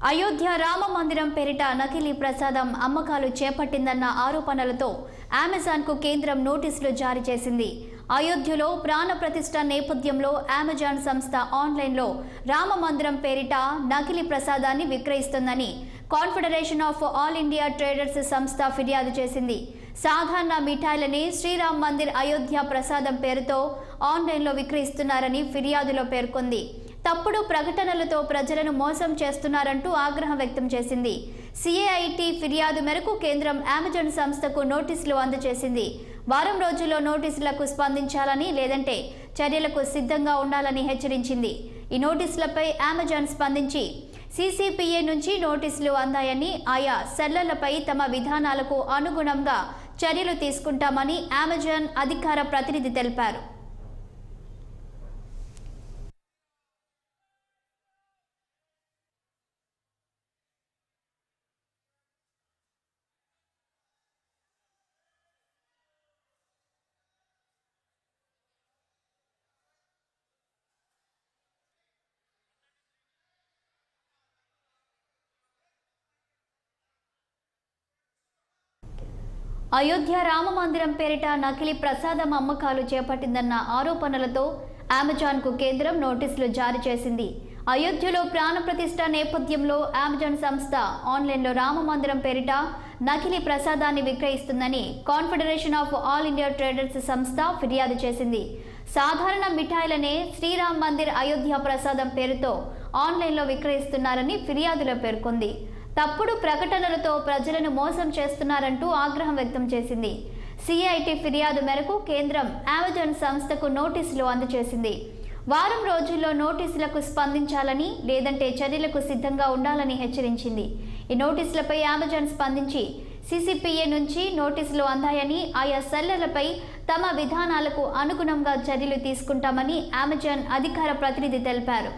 అయోధ్య రామ మందిరం పేరిట నకిలీ ప్రసాదం అమ్మకాలు చేపట్టిందన్న ఆరోపణలతో అమెజాన్కు కేంద్రం నోటీసులు జారీ చేసింది. అయోధ్యలో ప్రాణ ప్రతిష్ఠ నేపథ్యంలో అమెజాన్ సంస్థ ఆన్లైన్లో రామ మందిరం పేరిట నకిలీ ప్రసాదాన్ని విక్రయిస్తోందని confederation of all India traders సంస్థ ఫిర్యాదు చేసింది. సాధారణ మిఠాయిలని శ్రీరామ్ మందిర్ అయోధ్య ప్రసాదం పేరుతో ఆన్లైన్లో విక్రయిస్తున్నారని ఫిర్యాదులో పేర్కొంది. తప్పుడు ప్రకటనలతో ప్రజలను మోసం చేస్తున్నారంటూ ఆగ్రహం వ్యక్తం చేసింది. సిఐఐటి ఫిర్యాదు మేరకు కేంద్రం అమెజాన్ సంస్థకు నోటీసులు అందజేసింది. వారం రోజుల్లో నోటీసులకు స్పందించాలని లేదంటే చర్యలకు సిద్ధంగా ఉండాలని హెచ్చరించింది. ఈ నోటీసులపై అమెజాన్ స్పందించి సిసిపిఏ నుంచి నోటీసులు అందాయని, ఆయా సెల్లర్లపై తమ విధానాలకు అనుగుణంగా చర్యలు తీసుకుంటామని అమెజాన్ అధికార ప్రతినిధి తెలిపారు. అయోధ్య రామ మందిరం పేరిట నకిలీ ప్రసాదం అమ్మకాలు చేపట్టిందన్న ఆరోపణలతో అమెజాన్కు కేంద్రం నోటీసులు జారీ చేసింది. అయోధ్యలో ప్రాణ ప్రతిష్ఠ నేపథ్యంలో అమెజాన్ సంస్థ ఆన్లైన్లో రామ మందిరం పేరిట నకిలీ ప్రసాదాన్ని విక్రయిస్తుందని confederation of all India traders సంస్థ ఫిర్యాదు చేసింది. సాధారణ మిఠాయిలనే శ్రీరామ్ మందిర్ అయోధ్య ప్రసాదం పేరుతో ఆన్లైన్లో విక్రయిస్తున్నారని ఫిర్యాదులో పేర్కొంది. తప్పుడు ప్రకటనలతో ప్రజలను మోసం చేస్తున్నారంటూ ఆగ్రహం వ్యక్తం చేసింది. సిఐటి ఫిర్యాదు మేరకు కేంద్రం అమెజాన్ సంస్థకు నోటీసులు అందజేసింది. వారం రోజుల్లో నోటీసులకు స్పందించాలని లేదంటే చర్యలకు సిద్ధంగా ఉండాలని హెచ్చరించింది. ఈ నోటీసులపై అమెజాన్ స్పందించి సిసిపిఏ నుంచి నోటీసులు అందాయని, ఆయా సెల్లర్లపై తమ విధానాలకు అనుగుణంగా చర్యలు తీసుకుంటామని అమెజాన్ అధికార ప్రతినిధి తెలిపారు.